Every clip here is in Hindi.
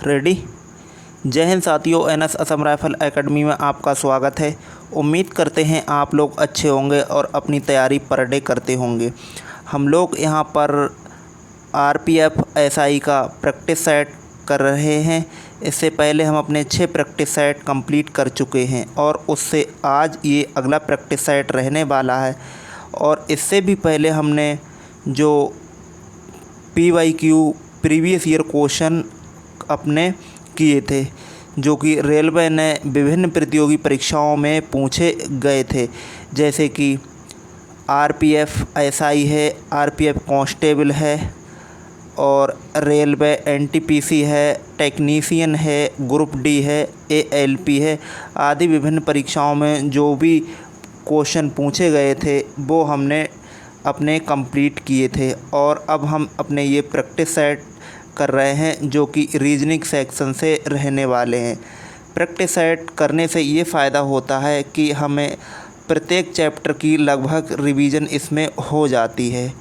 रेडी। जय हिंद साथियों, एनएस असम राइफल एकेडमी में आपका स्वागत है। उम्मीद करते हैं आप लोग अच्छे होंगे और अपनी तैयारी पर डे करते होंगे। हम लोग यहाँ पर आरपीएफ एसआई का प्रैक्टिस सेट कर रहे हैं। इससे पहले हम अपने 6 प्रैक्टिस सेट कंप्लीट कर चुके हैं और उससे आज ये अगला प्रैक्टिस सेट रहने वाला है। और इससे भी पहले हमने जो PYQ प्रीवियस ईयर क्वेश्चन अपने किए थे, जो कि रेलवे ने विभिन्न प्रतियोगी परीक्षाओं में पूछे गए थे, जैसे कि आरपीएफ एसआई है, आरपीएफ कांस्टेबल है और रेलवे एनटीपीसी है, टेक्नीशियन है, ग्रुप डी है, एएलपी है आदि विभिन्न परीक्षाओं में जो भी क्वेश्चन पूछे गए थे वो हमने अपने कंप्लीट किए थे। और अब हम अपने ये प्रैक्टिस सेट कर रहे हैं जो कि रीजनिंग सेक्शन से रहने वाले हैं। प्रैक्टिस सेट करने से ये फ़ायदा होता है कि हमें प्रत्येक चैप्टर की लगभग रिवीजन इसमें हो जाती है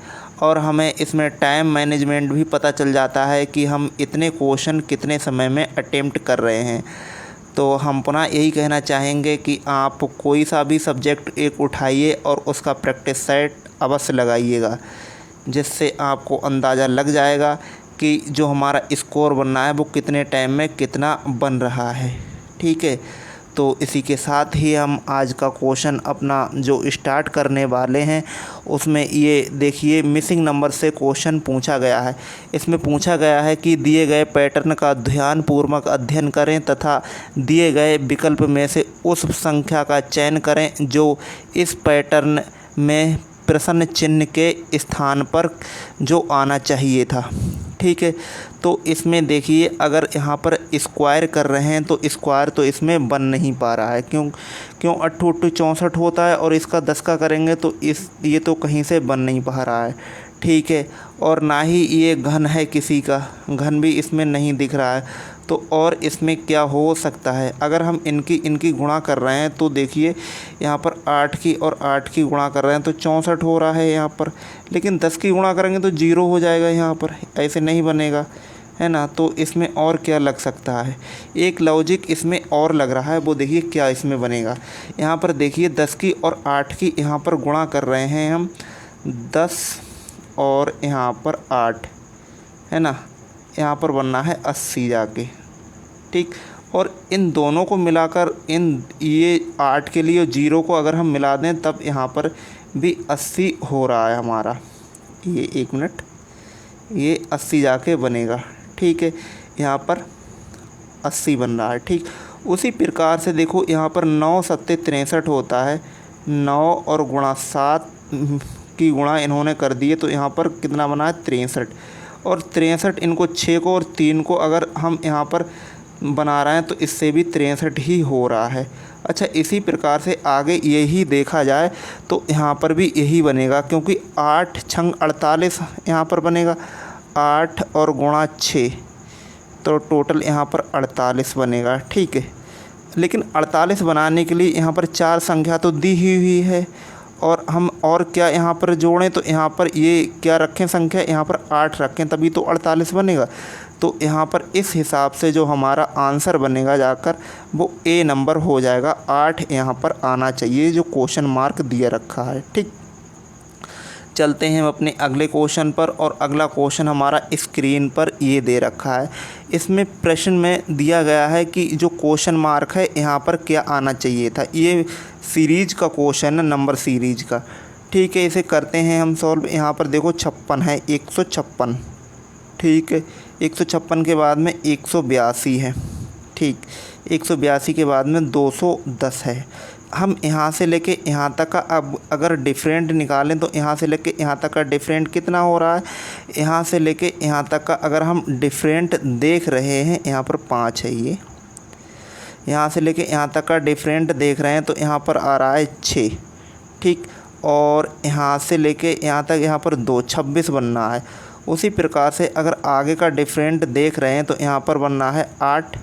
और हमें इसमें टाइम मैनेजमेंट भी पता चल जाता है कि हम इतने क्वेश्चन कितने समय में अटेम्प्ट कर रहे हैं। तो हम पुनः यही कहना चाहेंगे कि आप कोई सा भी सब्जेक्ट एक उठाइए और उसका प्रैक्टिस सेट अवश्य लगाइएगा, जिससे आपको अंदाज़ा लग जाएगा कि जो हमारा स्कोर बनना है वो कितने टाइम में कितना बन रहा है। ठीक है, तो इसी के साथ ही हम आज का क्वेश्चन अपना जो स्टार्ट करने वाले हैं उसमें ये देखिए, मिसिंग नंबर से क्वेश्चन पूछा गया है। इसमें पूछा गया है कि दिए गए पैटर्न का ध्यानपूर्वक अध्ययन करें तथा दिए गए विकल्प में से उस संख्या का चयन करें जो इस पैटर्न में प्रश्न चिन्ह के स्थान पर जो आना चाहिए था। ठीक है, तो इसमें देखिए, अगर यहाँ पर स्क्वायर कर रहे हैं तो स्क्वायर तो इसमें बन नहीं पा रहा है। क्यों 8 8 64 होता है और इसका 10 का करेंगे तो ये तो कहीं से बन नहीं पा रहा है। ठीक है, और ना ही ये घन है, किसी का घन भी इसमें नहीं दिख रहा है। तो और इसमें क्या हो सकता है, अगर हम इनकी गुणा कर रहे हैं तो देखिए यहाँ पर 8 की और 8 की गुणा कर रहे हैं तो 64 हो रहा है यहाँ पर, लेकिन 10 की गुणा करेंगे तो 0 हो जाएगा यहाँ पर, ऐसे नहीं बनेगा, है ना। तो इसमें और क्या लग सकता है, एक लॉजिक इसमें और लग रहा है, वो देखिए क्या इसमें बनेगा। यहाँ पर देखिए 10 की और 8 की यहाँ पर गुणा कर रहे हैं हम, 10 और यहाँ पर 8, है ना। यहाँ पर बनना है 80 जाके, ठीक। और इन दोनों को मिलाकर ये 8 के लिए 0 को अगर हम मिला दें तब यहाँ पर भी 80 हो रहा है हमारा। ये 1 मिनट, ये 80 जाके बनेगा। ठीक है, यहाँ पर 80 बन रहा है। ठीक, उसी प्रकार से देखो यहाँ पर 9 7 63 होता है, 9 और गुणा 7 की गुणा इन्होंने कर दिए तो यहाँ पर कितना बना है 63। और 63 इनको 6 को और 3 को अगर हम यहाँ पर बना रहे हैं तो इससे भी 63 ही हो रहा है। अच्छा, इसी प्रकार से आगे यही देखा जाए तो यहाँ पर भी यही बनेगा, क्योंकि 8 छंग 48 यहाँ पर बनेगा, 8 और गुणा 6 तो टोटल यहाँ पर 48 बनेगा। ठीक है, लेकिन 48 बनाने के लिए यहाँ पर 4 संख्या तो दी ही हुई है और हम और क्या यहाँ पर जोड़ें, तो यहाँ पर ये क्या रखें संख्या, यहाँ पर 8 रखें तभी तो 48 बनेगा। तो यहाँ पर इस हिसाब से जो हमारा आंसर बनेगा जाकर वो ए नंबर हो जाएगा। 8 यहाँ पर आना चाहिए जो क्वेश्चन मार्क दिया रखा है। ठीक, चलते हैं हम अपने अगले क्वेश्चन पर। और अगला क्वेश्चन हमारा स्क्रीन पर ये दे रखा है। इसमें प्रश्न में दिया गया है कि जो क्वेश्चन मार्क है यहाँ पर क्या आना चाहिए था। ये सीरीज का क्वेश्चन है, नंबर सीरीज का। ठीक है, इसे करते हैं हम सॉल्व। यहाँ पर देखो 56 है, 156। ठीक है, 156 के बाद में 182 है। ठीक, 182 के बाद में 210 है। हम यहाँ से लेके यहाँ तक का अब अगर डिफरेंट निकालें तो यहाँ से लेके यहाँ तक का डिफरेंट कितना हो रहा है, यहाँ से लेके यहाँ तक का अगर हम डिफरेंट देख रहे हैं यहाँ पर 5 है। ये यहाँ से लेके यहाँ तक का डिफरेंट देख रहे हैं तो यहाँ पर आ रहा है 6। ठीक, और यहाँ से लेके यहाँ तक यहाँ पर 26 बनना है। उसी प्रकार से अगर आगे का डिफरेंट देख रहे हैं तो यहाँ पर बनना है 8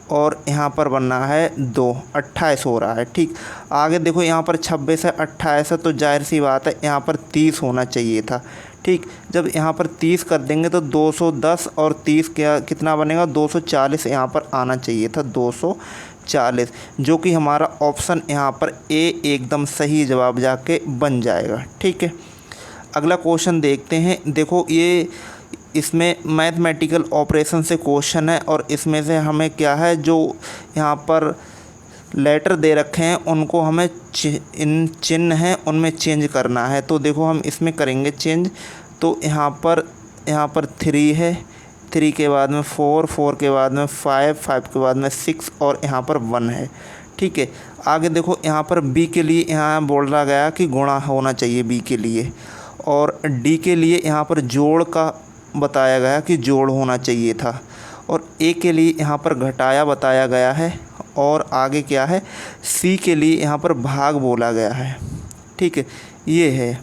और यहाँ पर बनना है 2, 28 हो रहा है। ठीक, आगे देखो यहाँ पर 26 है, 28 है तो जाहिर सी बात है यहाँ पर 30 होना चाहिए था। ठीक। जब यहाँ पर 30 कर देंगे तो 210 और 30 क्या कितना बनेगा, 240 यहाँ पर आना चाहिए था, 240, जो कि हमारा ऑप्शन यहाँ पर ए एकदम सही जवाब जाके बन जाएगा। ठीक है, अगला क्वेश्चन देखते हैं। देखो ये इसमें मैथमेटिकल ऑपरेशन से क्वेश्चन है और इसमें से हमें क्या है, जो यहाँ पर लेटर दे रखे हैं उनको हमें इन चिन्ह हैं उनमें चेंज करना है। तो देखो हम इसमें करेंगे चेंज। तो यहाँ पर 3 है, 3 के बाद में 4, 4 के बाद में 5, 5 के बाद में 6 और यहाँ पर 1 है। ठीक है, आगे देखो यहाँ पर बी के लिए यहाँ बोला गया कि गुणा होना चाहिए बी के लिए, और डी के लिए यहाँ पर जोड़ का बताया गया कि जोड़ होना चाहिए था, और ए के लिए यहाँ पर घटाया बताया गया है, और आगे क्या है सी के लिए यहाँ पर भाग बोला गया है। ठीक है, ये है।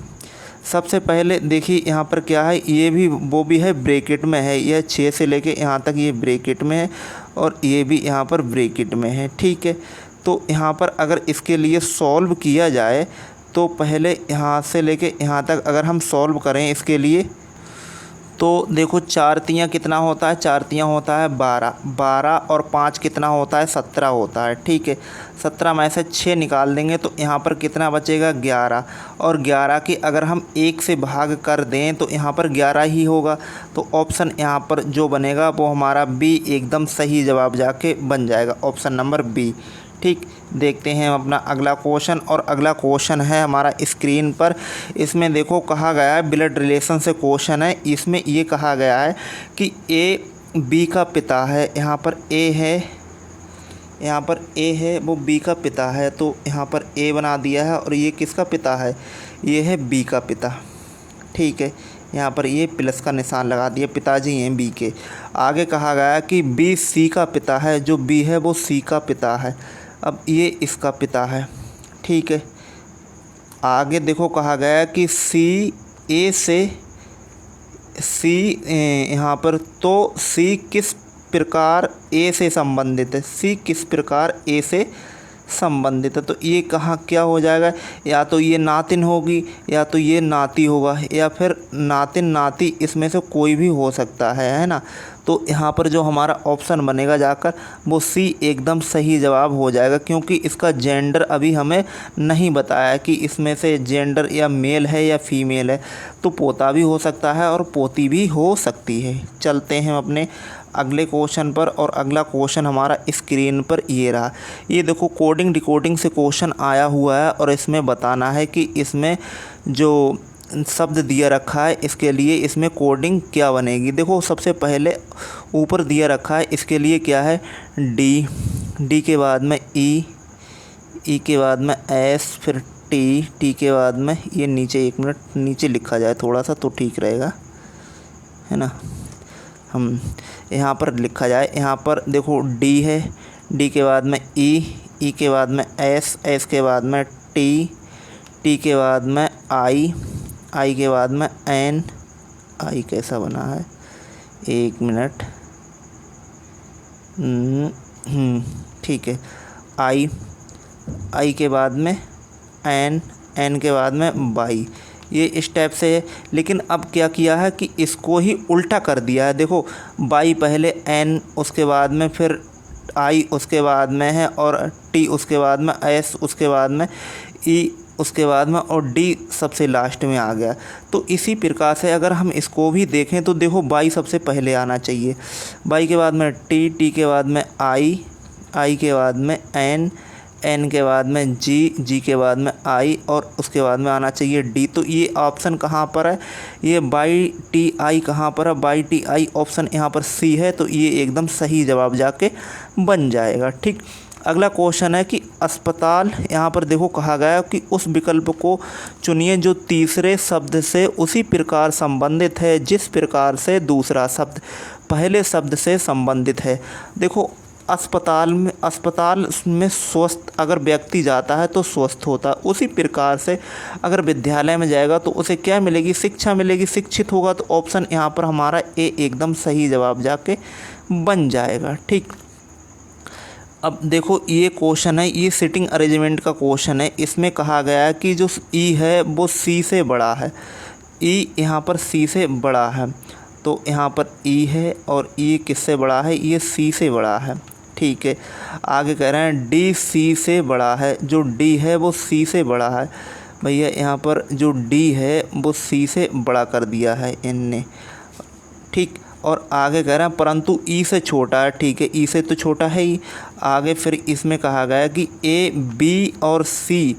सबसे पहले देखिए यहाँ पर क्या है, ये भी वो भी है ब्रैकेट में है, यह 6 से लेके यहाँ तक ये ब्रैकेट में है और ये भी यहाँ पर ब्रैकेट में है। ठीक है, तो यहाँ पर अगर इसके लिए सॉल्व किया जाए तो पहले यहाँ से लेके यहाँ तक अगर हम सॉल्व करें इसके लिए, तो देखो 4 तियाँ कितना होता है, 4 तियाँ होता है 12, 12 और 5 कितना होता है, 17 होता है। ठीक है, 17 में से 6 निकाल देंगे तो यहाँ पर कितना बचेगा, 11, और 11 की अगर हम 1 से भाग कर दें तो यहाँ पर 11 ही होगा। तो ऑप्शन यहाँ पर जो बनेगा वो हमारा बी एकदम सही जवाब जाके बन जाएगा, ऑप्शन नंबर बी। ठीक, देखते हैं हम अपना अगला क्वेश्चन, और अगला क्वेश्चन है हमारा स्क्रीन पर। इसमें देखो कहा गया है ब्लड रिलेशन से क्वेश्चन है। इसमें ये कहा गया है कि ए बी का पिता है, यहाँ पर ए है, यहाँ पर ए है वो बी का पिता है, तो यहाँ पर ए बना दिया है, और ये किसका पिता है, ये है बी का पिता। ठीक है, यहाँ पर ये प्लस का निशान लगा दिया, पिताजी हैं बी के। आगे कहा गया है कि बी सी का पिता है, जो बी है वो सी का पिता है, अब ये इसका पिता है। ठीक है, आगे देखो कहा गया है कि सी ए से सी यहाँ पर, तो सी किस प्रकार ए से संबंधित है, सी किस प्रकार ए से संबंधित है। तो ये कहाँ क्या हो जाएगा, या तो ये नातिन होगी या तो ये नाती होगा, या फिर नातिन नाती, इसमें से कोई भी हो सकता है ना। तो यहाँ पर जो हमारा ऑप्शन बनेगा जाकर वो सी एकदम सही जवाब हो जाएगा, क्योंकि इसका जेंडर अभी हमें नहीं बताया कि इसमें से जेंडर या मेल है या फीमेल है। तो पोता भी हो सकता है और पोती भी हो सकती है। चलते हैं अपने अगले क्वेश्चन पर, और अगला क्वेश्चन हमारा स्क्रीन पर ये रहा। ये देखो कोडिंग डिकोडिंग से क्वेश्चन आया हुआ है, और इसमें बताना है कि इसमें जो शब्द दिया रखा है इसके लिए इसमें कोडिंग क्या बनेगी। देखो सबसे पहले ऊपर दिया रखा है, इसके लिए क्या है डी, डी के बाद में ई, ई के बाद में एस, फिर टी, टी के बाद में ये नीचे, 1 मिनट नीचे लिखा जाए थोड़ा सा तो ठीक रहेगा, है ना। हम यहाँ पर लिखा जाए, यहाँ पर देखो डी है, डी के बाद में ई, ई के बाद में एस, एस के बाद में टी, टी के बाद में आई, आई के बाद में एन, आई कैसा बना है, 1 मिनट, ठीक है, आई, आई के बाद में एन, एन के बाद में बाई, ये स्टेप से है। लेकिन अब क्या किया है कि इसको ही उल्टा कर दिया है। देखो बाई पहले एन, उसके बाद में फिर आई, उसके बाद में है, और टी उसके बाद में, एस उसके बाद में, ई उसके बाद में, और डी सबसे लास्ट में आ गया। तो इसी प्रकार से अगर हम इसको भी देखें तो देखो बाई सबसे पहले आना चाहिए, बाई के बाद में टी, टी के बाद में आई, आई के बाद में एन, एन के बाद में जी, जी के बाद में आई, और उसके बाद में आना चाहिए डी। तो ये ऑप्शन कहाँ पर है, ये बाई टी आई कहाँ पर है, बाई टी आई, ऑप्शन यहाँ पर सी है। तो ये एकदम सही जवाब जाके बन जाएगा। ठीक, अगला क्वेश्चन है कि अस्पताल, यहाँ पर देखो कहा गया कि उस विकल्प को चुनिए जो तीसरे शब्द से उसी प्रकार संबंधित है जिस प्रकार से दूसरा शब्द पहले शब्द से संबंधित है। देखो अस्पताल में स्वस्थ अगर व्यक्ति जाता है तो स्वस्थ होता है, उसी प्रकार से अगर विद्यालय में जाएगा तो उसे क्या मिलेगी, शिक्षा मिलेगी, शिक्षित होगा। तो ऑप्शन यहाँ पर हमारा ए एकदम सही जवाब जाके बन जाएगा। ठीक, अब देखो ये क्वेश्चन है, ये सिटिंग अरेंजमेंट का क्वेश्चन है। इसमें कहा गया है कि जो ई है वो सी से बड़ा है। ई यहाँ पर सी से बड़ा है, तो यहाँ पर ई है और ई किससे बड़ा है, ये सी से बड़ा है। ठीक है, आगे कह रहे हैं डी सी से बड़ा है, जो डी है वो सी से बड़ा है। भैया यहाँ पर जो डी है वो सी से बड़ा कर दिया है इनने। ठीक, और आगे कह रहे हैं परंतु ई से छोटा है। ठीक है, ई से तो छोटा है ही। आगे फिर इसमें कहा गया कि ए बी और सी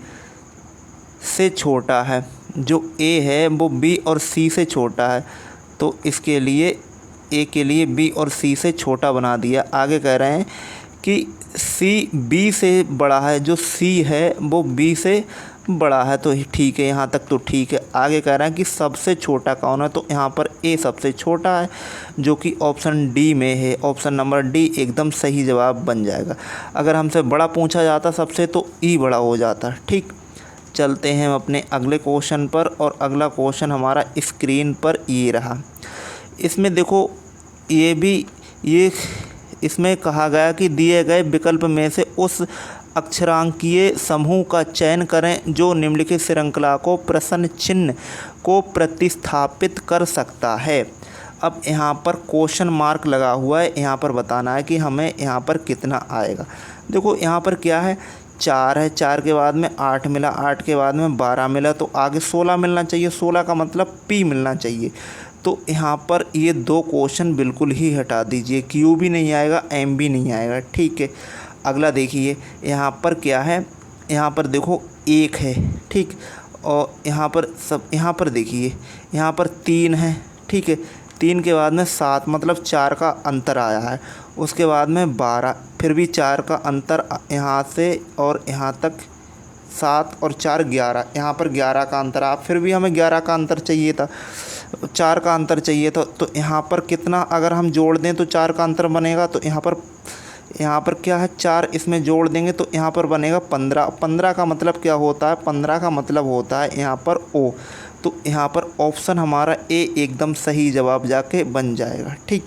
से छोटा है, जो ए है वो बी और सी से छोटा है, तो इसके लिए ए के लिए बी और सी से छोटा बना दिया। आगे कह रहे हैं कि सी बी से बड़ा है, जो सी है वो बी से बड़ा है, तो ठीक है, यहाँ तक तो ठीक है। आगे कह रहे हैं कि सबसे छोटा कौन है, तो यहाँ पर ए सबसे छोटा है, जो कि ऑप्शन डी में है। ऑप्शन नंबर डी एकदम सही जवाब बन जाएगा। अगर हमसे बड़ा पूछा जाता सबसे तो ई बड़ा हो जाता। ठीक, चलते हैं हम अपने अगले क्वेश्चन पर, और अगला क्वेश्चन हमारा स्क्रीन पर ये रहा। इसमें देखो ये इसमें कहा गया कि दिए गए विकल्प में से उस अक्षरांकीय समूह का चयन करें जो निम्नलिखित श्रृंखला को प्रश्न चिन्ह को प्रतिस्थापित कर सकता है। अब यहाँ पर क्वेश्चन मार्क लगा हुआ है, यहाँ पर बताना है कि हमें यहाँ पर कितना आएगा। देखो यहाँ पर क्या है, 4 है, 4 के बाद में 8 मिला, 8 के बाद में 12 मिला, तो आगे 16 मिलना चाहिए। 16 का मतलब पी मिलना चाहिए। तो यहाँ पर ये 2 क्वेश्चन बिल्कुल ही हटा दीजिए, क्यू भी नहीं आएगा, एम भी नहीं आएगा। ठीक है, अगला देखिए यहाँ पर क्या है, यहाँ पर देखो 1 है। ठीक, और यहाँ पर देखिए यहाँ पर 3 है। ठीक है, 3 के बाद में 7 मतलब 4 का अंतर आया है। उसके बाद में 12, फिर भी 4 का अंतर यहाँ से और यहाँ तक, 7 और 4 11, यहाँ पर 11 का अंतर आ, फिर भी हमें 11 का अंतर चाहिए था, 4 का अंतर चाहिए था। तो यहाँ पर कितना अगर हम जोड़ दें तो 4 का अंतर बनेगा, तो यहाँ पर क्या है, 4 इसमें जोड़ देंगे तो यहाँ पर बनेगा 15। 15 का मतलब क्या होता है, 15 का मतलब होता है यहाँ पर ओ। तो यहाँ पर ऑप्शन हमारा ए एकदम सही जवाब जाके बन जाएगा। ठीक,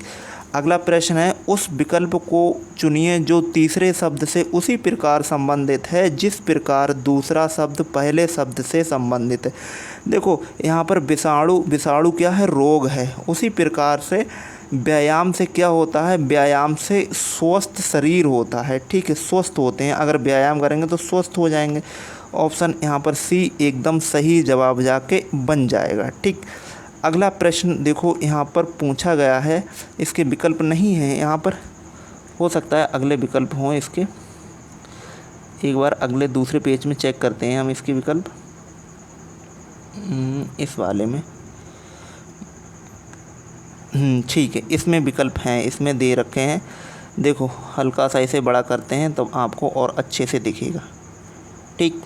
अगला प्रश्न है, उस विकल्प को चुनिए जो तीसरे शब्द से उसी प्रकार संबंधित है जिस प्रकार दूसरा शब्द पहले शब्द से संबंधित है। देखो यहाँ पर विषाणु क्या है, रोग है। उसी प्रकार से व्यायाम से क्या होता है, व्यायाम से स्वस्थ शरीर होता है। ठीक है, स्वस्थ होते हैं, अगर व्यायाम करेंगे तो स्वस्थ हो जाएंगे। ऑप्शन यहाँ पर सी एकदम सही जवाब जाके बन जाएगा। ठीक, अगला प्रश्न देखो यहाँ पर पूछा गया है, इसके विकल्प नहीं है यहाँ पर, हो सकता है अगले विकल्प हों इसके। एक बार अगले दूसरे पेज में चेक करते हैं हम इसके विकल्प, इस वाले में। ठीक है, इसमें विकल्प हैं, इसमें दे रखे हैं। देखो हल्का सा इसे बड़ा करते हैं तो आपको और अच्छे से दिखेगा। ठीक,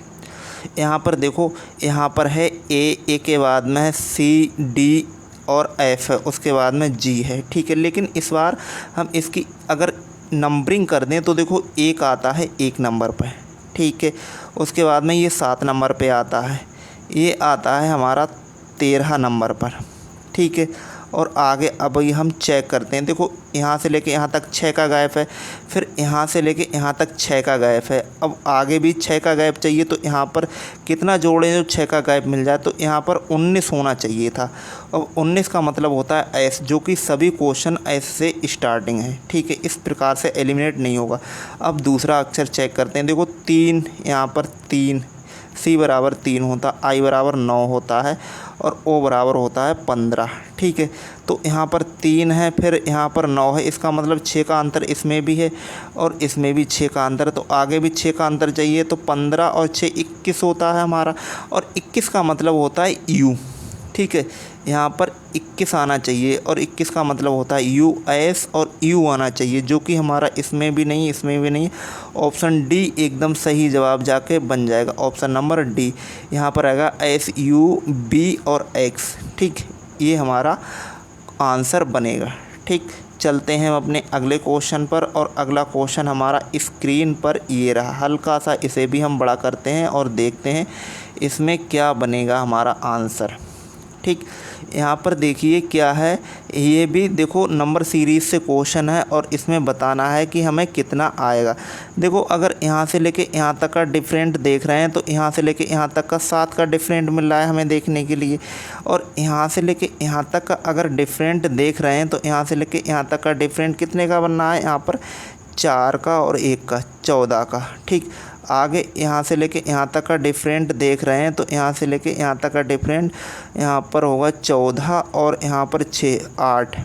यहाँ पर देखो, यहाँ पर है ए के बाद में है सी डी और एफ है, उसके बाद में जी है। ठीक है, लेकिन इस बार हम इसकी अगर नंबरिंग कर दें तो देखो 1 आता है 1 नंबर पर। ठीक है, उसके बाद में ये 7 नंबर पे आता है, ये आता है हमारा 13 नंबर पर। ठीक है, और आगे अब ये हम चेक करते हैं। देखो यहाँ से लेके यहाँ तक 6 का गैप है, फिर यहाँ से लेके यहाँ तक 6 का गैप है। अब आगे भी 6 का गैप चाहिए, तो यहाँ पर कितना जोड़ें जो 6 का गैप मिल जाए, तो यहाँ पर 19 होना चाहिए था। अब 19 का मतलब होता है एस, जो कि सभी क्वेश्चन एस से स्टार्टिंग है। ठीक है, इस प्रकार से एलिमिनेट नहीं होगा। अब दूसरा अक्षर चेक करते हैं। देखो 3, यहाँ पर 3, सी बराबर 3 होता, आई बराबर 9 होता है, और ओ बराबर होता है 15। ठीक है, तो यहाँ पर 3 है, फिर यहाँ पर 9 है, इसका मतलब 6 का अंतर इसमें भी है और इसमें भी 6 का अंतर, तो आगे भी 6 का अंतर चाहिए। तो 15 और 6 21 होता है हमारा, और 21 का मतलब होता है यू। ठीक है, यहाँ पर 21 आना चाहिए, और 21 का मतलब होता है यू एस, और यू आना चाहिए, जो कि हमारा इसमें भी नहीं, इसमें भी नहीं। ऑप्शन डी एकदम सही जवाब जाके बन जाएगा, ऑप्शन नंबर डी। यहाँ पर आएगा एस यू बी और एक्स। ठीक, ये हमारा आंसर बनेगा। ठीक, चलते हैं अपने अगले क्वेश्चन पर, और अगला क्वेश्चन हमारा स्क्रीन पर ये रहा। हल्का सा इसे भी हम बड़ा करते हैं और देखते हैं इसमें क्या बनेगा हमारा आंसर। ठीक, यहाँ पर देखिए क्या है, ये भी देखो नंबर सीरीज़ से क्वेश्चन है और इसमें बताना है कि हमें कितना आएगा। देखो अगर यहाँ से लेके यहाँ तक का डिफरेंट देख रहे हैं तो यहाँ से लेके यहाँ तक का 7 का डिफरेंट मिल रहा है हमें देखने के लिए, और यहाँ से लेके यहाँ तक का अगर डिफरेंट देख रहे हैं तो यहाँ से लेके यहाँ तक का डिफरेंट कितने का बनना है, यहाँ पर 4 का और 1 का 14 का। ठीक, आगे यहाँ से लेके यहाँ तक का डिफरेंट देख रहे हैं तो यहाँ से लेके यहाँ तक का डिफरेंट यहाँ पर होगा 14 और यहाँ पर 6 8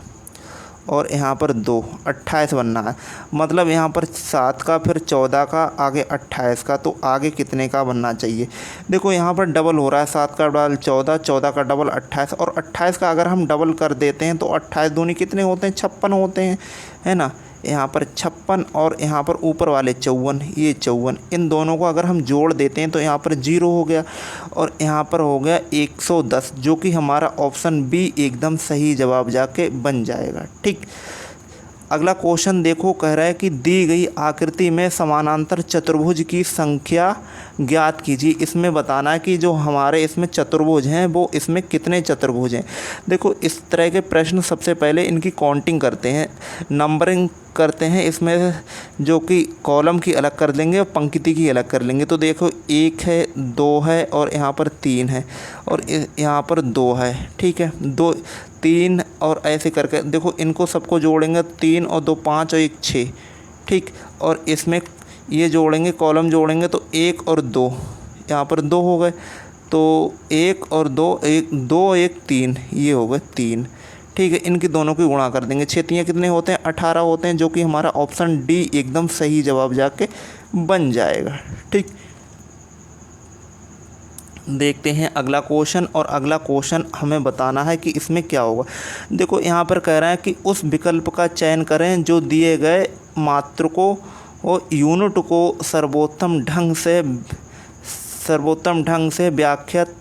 और यहाँ पर 2 28 बनना है। मतलब यहाँ पर 7 का फिर 14 का आगे 28 का, तो आगे कितने का बनना चाहिए। देखो यहाँ पर डबल हो रहा है, 7 का डबल 14, 14 का डबल 28 और 28 का अगर हम डबल कर देते हैं तो 28 दूनी कितने होते हैं, 56 होते हैं, है ना। यहाँ पर 56 और यहाँ पर ऊपर वाले 54, ये 54, इन दोनों को अगर हम जोड़ देते हैं तो यहाँ पर 0 हो गया और यहाँ पर हो गया 110, जो कि हमारा ऑप्शन बी एकदम सही जवाब जाके बन जाएगा। ठीक, अगला क्वेश्चन देखो, कह रहा है कि दी गई आकृति में समानांतर चतुर्भुज की संख्या ज्ञात कीजिए। इसमें बताना है कि जो हमारे इसमें चतुर्भुज हैं वो इसमें कितने चतुर्भुज हैं। देखो इस तरह के प्रश्न सबसे पहले इनकी काउंटिंग करते हैं, नंबरिंग करते हैं, इसमें जो कि कॉलम की अलग कर देंगे और पंक्ति की अलग कर लेंगे। तो देखो 1 है, 2 है और यहाँ पर 3 है और यहाँ पर 2 है। ठीक है, 2 3 और ऐसे करके देखो इनको सबको जोड़ेंगे, 3 और 2 5 और 1 6। ठीक, और इसमें ये जोड़ेंगे, कॉलम जोड़ेंगे तो 1 और 2, यहाँ पर 2 हो गए, तो 1 और 2 1 2 1 3, ये हो गए 3। ठीक है, इनकी दोनों की गुणा कर देंगे, 6 3 कितने होते हैं, 18 होते हैं, जो कि हमारा ऑप्शन डी एकदम सही जवाब जाके बन जाएगा। ठीक, देखते हैं अगला क्वेश्चन, और अगला क्वेश्चन हमें बताना है कि इसमें क्या होगा। देखो यहाँ पर कह रहा है कि उस विकल्प का चयन करें जो दिए गए मात्रकों और यूनिट को सर्वोत्तम ढंग से व्याख्यात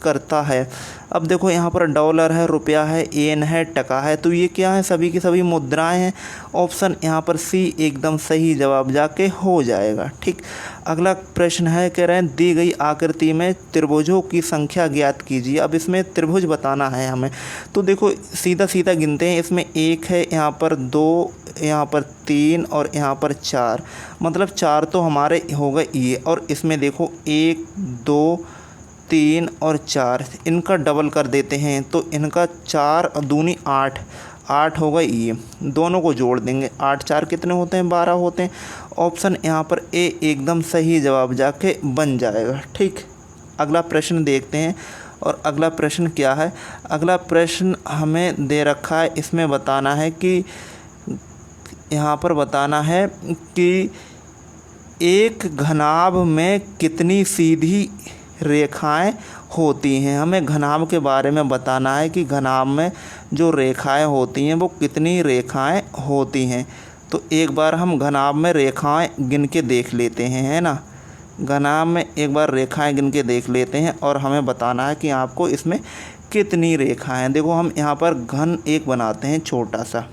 करता है। अब देखो यहाँ पर डॉलर है, रुपया है, एन है, टका है, तो ये क्या है, सभी की सभी मुद्राएं हैं। ऑप्शन यहाँ पर सी एकदम सही जवाब जाके हो जाएगा। ठीक, अगला प्रश्न है, कह रहे हैं दी गई आकृति में त्रिभुजों की संख्या ज्ञात कीजिए। अब इसमें त्रिभुज बताना है हमें, तो देखो सीधा सीधा गिनते हैं। इसमें 1 है, यहाँ पर 2, यहाँ पर 3 और यहाँ पर 4, मतलब 4 तो हमारे हो गए ये, और इसमें देखो 1 2 3 और 4, इनका डबल कर देते हैं तो इनका 4 दूनी 8 8 होगा, ये दोनों को जोड़ देंगे, 8 4 कितने होते हैं, 12 होते हैं। ऑप्शन यहाँ पर ए एकदम सही जवाब जाके बन जाएगा। ठीक, अगला प्रश्न देखते हैं, और अगला प्रश्न क्या है। अगला प्रश्न हमें दे रखा है, इसमें बताना है कि यहाँ पर बताना है कि एक घनाभ में कितनी सीधी रेखाएं होती हैं। हमें घनाभ के बारे में बताना है कि घनाभ में जो रेखाएं होती हैं वो कितनी रेखाएं होती हैं। तो एक बार हम घनाभ में रेखाएं गिन के देख लेते हैं, है ना। घनाभ में एक बार रेखाएं गिन के देख लेते हैं और हमें बताना है कि आपको इसमें कितनी रेखाएं हैं। देखो हम यहाँ पर घन एक बनाते हैं छोटा सा,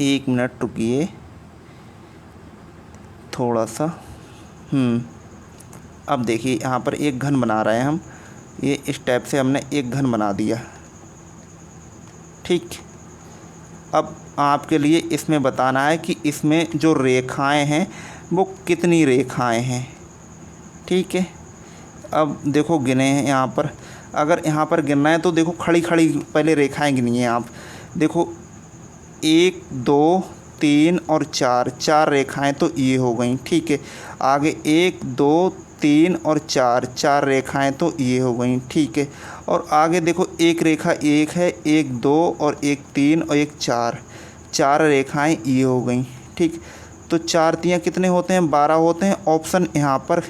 1 मिनट रुकिए थोड़ा सा। अब देखिए यहाँ पर एक घन बना रहे हैं हम, ये इस टाइप से हमने एक घन बना दिया। ठीक, अब आपके लिए इसमें बताना है कि इसमें जो रेखाएं हैं वो कितनी रेखाएं हैं। ठीक है, अब देखो गिने हैं यहाँ पर, अगर यहाँ पर गिनना है तो देखो खड़ी खड़ी पहले रेखाएं गिनिए आप। देखो 1 2 3 और 4 4 रेखाएं तो ये हो गई। ठीक है, आगे 1 2 3 और 4 4 रेखाएं तो ये हो गई। ठीक है, और आगे देखो एक रेखा 1 है, 1 2 और 1 3 और 1 4 4 रेखाएं ये हो गई। ठीक, तो 4 3 कितने होते हैं, 12 होते हैं। ऑप्शन यहाँ पर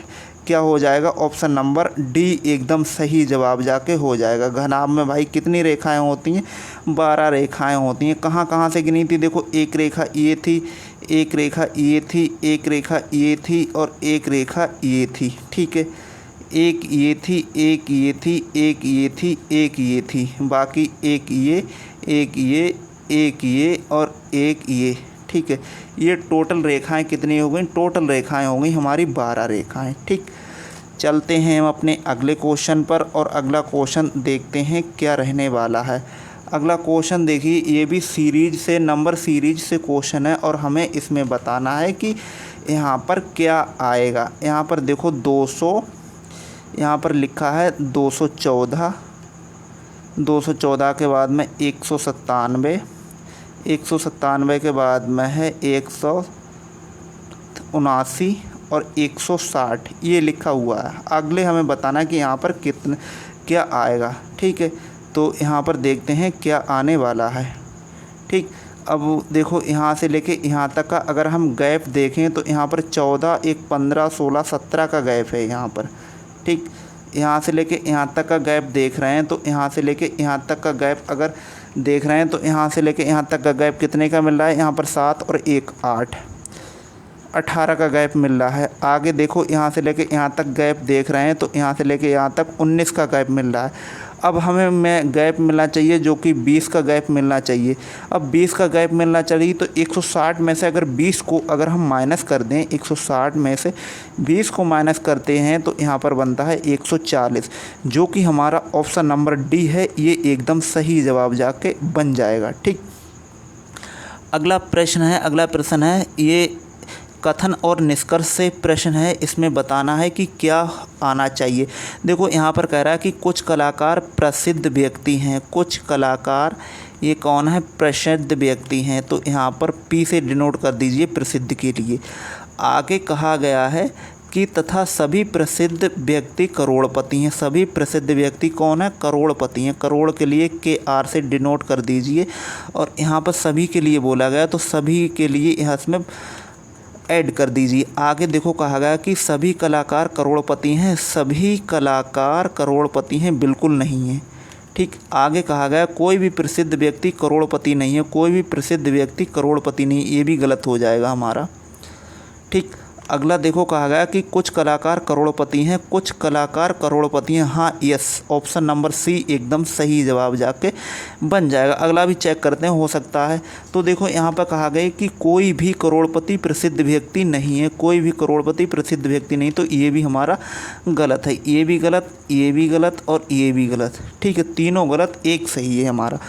क्या हो जाएगा, ऑप्शन नंबर डी एकदम सही जवाब जाके हो जाएगा। घनाभ में भाई कितनी रेखाएं होती हैं, 12 रेखाएं होती हैं। कहाँ कहाँ से गिनी थी, देखो एक रेखा ये थी, एक रेखा ये थी, एक रेखा ये थी और एक रेखा ये थी। ठीक है, एक ये थी, एक ये थी, एक ये थी, एक ये थी, बाकी एक ये, एक ये, एक ये और एक ये। ठीक है, ये टोटल रेखाएं कितनी हो गई, टोटल रेखाएं हो गई हमारी 12 रेखाएं। ठीक, चलते हैं हम अपने अगले क्वेश्चन पर और अगला क्वेश्चन देखते हैं क्या रहने वाला है। अगला क्वेश्चन देखिए, ये भी सीरीज से नंबर सीरीज से क्वेश्चन है और हमें इसमें बताना है कि यहाँ पर क्या आएगा। यहाँ पर देखो 200, यहाँ पर लिखा है 214, 214 के बाद में 197, 197 के बाद में है 179 और 160, ये लिखा हुआ है। अगले हमें बताना है कि यहाँ पर कितने क्या आएगा। ठीक है, तो यहाँ पर देखते हैं क्या आने वाला है। ठीक, अब देखो यहाँ से लेके यहाँ तक का अगर हम गैप देखें तो यहाँ पर 14, 1, 15, 16, 17 का गैप है यहाँ पर। ठीक, यहाँ से लेके यहाँ तक का गैप देख रहे हैं तो यहाँ से लेके यहाँ तक का गैप अगर देख रहे हैं तो यहाँ से लेके यहाँ तक का गैप कितने का मिल रहा है, यहाँ पर 7 और 1 8, 18 का गैप मिल रहा है। आगे देखो यहाँ से लेके यहाँ तक गैप देख रहे हैं तो यहाँ से लेके यहाँ तक 19 का गैप मिल रहा है। अब हमें गैप मिलना चाहिए जो कि 20 का गैप मिलना चाहिए। अब 20 का गैप मिलना चाहिए तो 160 में से अगर 20 को अगर हम माइनस कर दें, 160 में से 20 को माइनस करते हैं तो यहाँ पर बनता है 140, जो कि हमारा ऑप्शन नंबर डी है। ये एकदम सही जवाब जाके बन जाएगा। ठीक, अगला प्रश्न है ये कथन और निष्कर्ष से प्रश्न है। इसमें बताना है कि क्या आना चाहिए। देखो यहाँ पर कह रहा है कि कुछ कलाकार प्रसिद्ध व्यक्ति हैं। कुछ कलाकार ये कौन है, प्रसिद्ध व्यक्ति हैं, तो यहाँ पर पी से डिनोट कर दीजिए प्रसिद्ध के लिए। आगे कहा गया है कि तथा सभी प्रसिद्ध व्यक्ति करोड़पति हैं। सभी प्रसिद्ध व्यक्ति कौन है, करोड़पति हैं। करोड़ के लिए के आर से डिनोट कर दीजिए और यहाँ पर सभी के लिए बोला गया तो सभी के लिए यहाँ इसमें ऐड कर दीजिए। आगे देखो कहा गया कि सभी कलाकार करोड़पति हैं। सभी कलाकार करोड़पति हैं बिल्कुल नहीं है। ठीक, आगे कहा गया कोई भी प्रसिद्ध व्यक्ति करोड़पति नहीं है। कोई भी प्रसिद्ध व्यक्ति करोड़पति नहीं, ये भी गलत हो जाएगा हमारा। ठीक, अगला देखो कहा गया कि कुछ कलाकार करोड़पति हैं। कुछ कलाकार करोड़पति हैं, हाँ यस, ऑप्शन नंबर सी एकदम सही जवाब जाके बन जाएगा। अगला भी चेक करते हैं, हो सकता है। तो देखो यहाँ पर कहा गया कि कोई भी करोड़पति प्रसिद्ध व्यक्ति नहीं है। कोई भी करोड़पति प्रसिद्ध व्यक्ति नहीं, तो ये भी हमारा गलत है। ये भी गलत, ये भी गलत और ये भी गलत। ठीक है, तीनों गलत, एक सही है हमारा।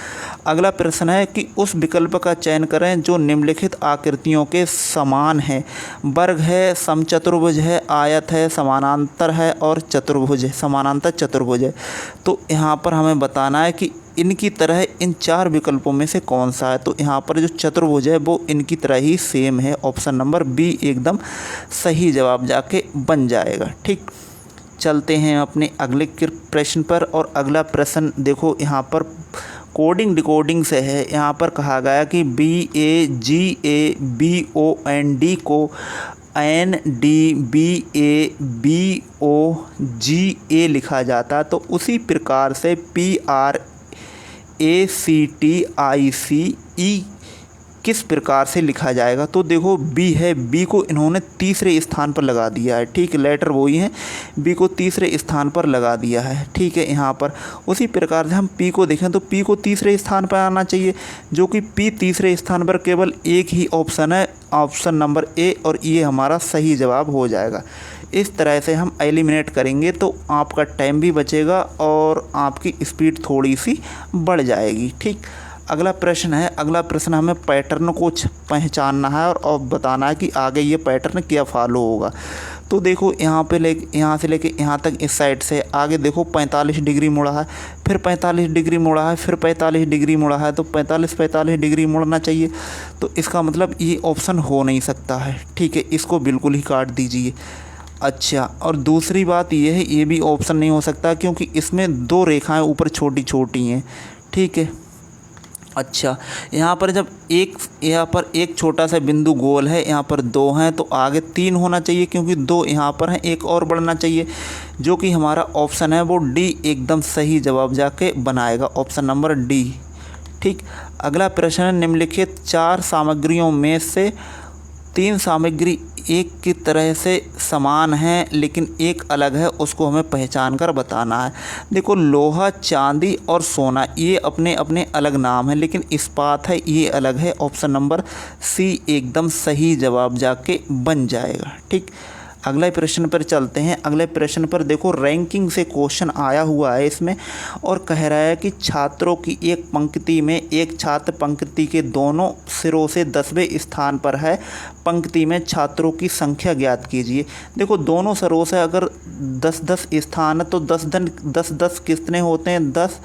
अगला प्रश्न है कि उस विकल्प का चयन करें जो निम्नलिखित आकृतियों के समान है। वर्ग है, समचतुर्भुज है, आयत है, समानांतर है और चतुर्भुज है, समानांतर चतुर्भुज है। तो यहाँ पर हमें बताना है कि इनकी तरह इन चार विकल्पों में से कौन सा है। तो यहाँ पर जो चतुर्भुज है वो इनकी तरह ही सेम है। ऑप्शन नंबर बी एकदम सही जवाब जाके बन जाएगा। ठीक, चलते हैं अपने अगले प्रश्न पर और अगला प्रश्न देखो यहाँ पर कोडिंग डिकोडिंग से है। यहाँ पर कहा गया कि BAGABOND को NDBABOGA लिखा जाता, तो उसी प्रकार से PRACTICE किस प्रकार से लिखा जाएगा। तो देखो बी है, बी को इन्होंने तीसरे स्थान पर लगा दिया है। ठीक, लेटर वही है, बी को तीसरे स्थान पर लगा दिया है। ठीक है, यहाँ पर उसी प्रकार से हम पी को देखें तो पी को तीसरे स्थान पर आना चाहिए, जो कि पी तीसरे स्थान पर केवल एक ही ऑप्शन है, ऑप्शन नंबर ए, और ये हमारा सही जवाब हो जाएगा। इस तरह से हम एलिमिनेट करेंगे तो आपका टाइम भी बचेगा और आपकी स्पीड थोड़ी सी बढ़ जाएगी। ठीक, अगला प्रश्न हमें पैटर्न को पहचानना है और बताना है कि आगे ये पैटर्न क्या फॉलो होगा। तो देखो यहाँ से लेके यहाँ तक इस साइड से आगे देखो 45 डिग्री मुड़ा है, फिर 45 डिग्री मुड़ा है, फिर 45 डिग्री मुड़ा है, तो 45 डिग्री मुड़ना चाहिए। तो इसका मतलब ये ऑप्शन हो नहीं सकता है। ठीक है, इसको बिल्कुल ही काट दीजिए। अच्छा, और दूसरी बात ये है, ये भी ऑप्शन नहीं हो सकता क्योंकि इसमें दो रेखाएं ऊपर छोटी छोटी हैं। ठीक है, अच्छा, यहाँ पर एक छोटा सा बिंदु गोल है, यहाँ पर दो हैं, तो आगे 3 होना चाहिए क्योंकि 2 यहाँ पर हैं, एक और बढ़ना चाहिए, जो कि हमारा ऑप्शन है वो डी एकदम सही जवाब जाके बनाएगा, ऑप्शन नंबर डी। ठीक, अगला प्रश्न, निम्नलिखित 4 सामग्रियों में से 3 सामग्री एक की तरह से समान है लेकिन एक अलग है, उसको हमें पहचान कर बताना है। देखो लोहा, चांदी और सोना ये अपने अपने अलग नाम है, लेकिन इस्पात है ये अलग है, ऑप्शन नंबर सी एकदम सही जवाब जाके बन जाएगा। ठीक, अगले प्रश्न पर चलते हैं। अगले प्रश्न पर देखो रैंकिंग से क्वेश्चन आया हुआ है इसमें, और कह रहा है कि छात्रों की एक पंक्ति में एक छात्र पंक्ति के दोनों सिरों से 10वें स्थान पर है। पंक्ति में छात्रों की संख्या ज्ञात कीजिए। देखो दोनों सिरों से अगर 10-10 स्थान है तो 10-10 कितने होते हैं 10,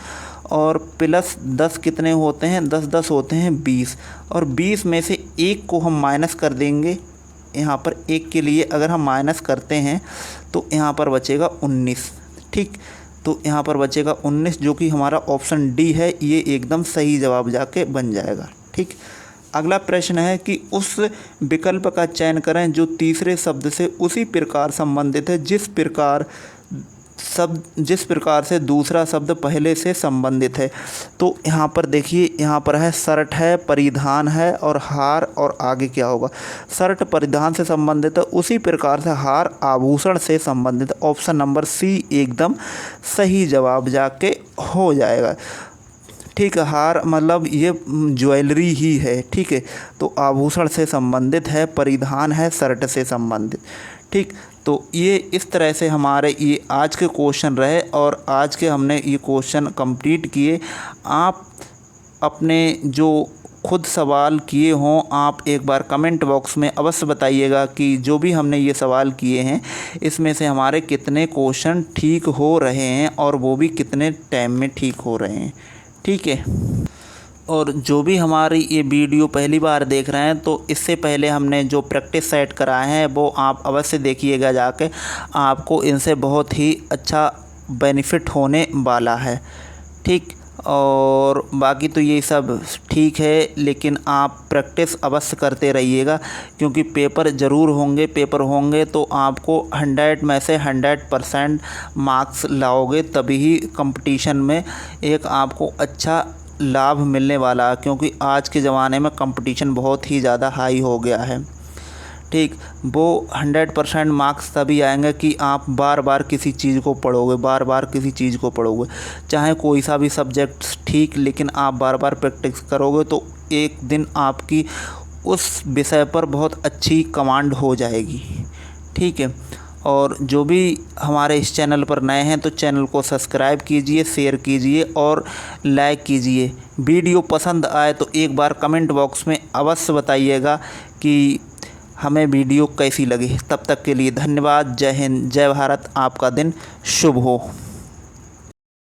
और प्लस 10 कितने होते हैं 10-10 होते हैं 20, और 20 में से एक को हम माइनस कर देंगे। यहाँ पर एक के लिए अगर हम माइनस करते हैं तो यहाँ पर बचेगा 19। ठीक, तो यहाँ पर बचेगा 19 जो कि हमारा ऑप्शन डी है, ये एकदम सही जवाब जाके बन जाएगा। ठीक, अगला प्रश्न है कि उस विकल्प का चयन करें जो तीसरे शब्द से उसी प्रकार संबंधित है जिस प्रकार से दूसरा शब्द पहले से संबंधित है। तो यहाँ पर देखिए, यहाँ पर है शर्ट है, परिधान है और हार, और आगे क्या होगा। शर्ट परिधान से संबंधित है, उसी प्रकार से हार आभूषण से संबंधित। ऑप्शन नंबर सी एकदम सही जवाब जाके हो जाएगा। ठीक है, हार मतलब ये ज्वेलरी ही है। ठीक है, तो आभूषण से संबंधित है, परिधान है शर्ट से संबंधित। ठीक, तो ये इस तरह से हमारे ये आज के क्वेश्चन रहे, और आज के हमने ये क्वेश्चन कंप्लीट किए। आप अपने जो खुद सवाल किए हों आप एक बार कमेंट बॉक्स में अवश्य बताइएगा कि जो भी हमने ये सवाल किए हैं इसमें से हमारे कितने क्वेश्चन ठीक हो रहे हैं, और वो भी कितने टाइम में ठीक हो रहे हैं। ठीक है, और जो भी हमारी ये वीडियो पहली बार देख रहे हैं तो इससे पहले हमने जो प्रैक्टिस सेट कराए हैं वो आप अवश्य देखिएगा जाके, आपको इनसे बहुत ही अच्छा बेनिफिट होने वाला है। ठीक, और बाकी तो ये सब ठीक है, लेकिन आप प्रैक्टिस अवश्य करते रहिएगा, क्योंकि पेपर ज़रूर होंगे। पेपर होंगे तो आपको 100 में से 100% मार्क्स लाओगे, तभी ही कंपटीशन में एक आपको अच्छा लाभ मिलने वाला है, क्योंकि आज के ज़माने में कंपटीशन बहुत ही ज़्यादा हाई हो गया है। ठीक, वो 100% मार्क्स तभी आएंगे कि आप बार बार किसी चीज़ को पढ़ोगे, चाहे कोई सा भी सब्जेक्ट। ठीक, लेकिन आप बार बार प्रैक्टिस करोगे तो एक दिन आपकी उस विषय पर बहुत अच्छी कमांड हो जाएगी। ठीक है, और जो भी हमारे इस चैनल पर नए हैं तो चैनल को सब्सक्राइब कीजिए, शेयर कीजिए और लाइक कीजिए। वीडियो पसंद आए तो एक बार कमेंट बॉक्स में अवश्य बताइएगा कि हमें वीडियो कैसी लगी। तब तक के लिए धन्यवाद। जय हिंद, जय भारत। आपका दिन शुभ हो।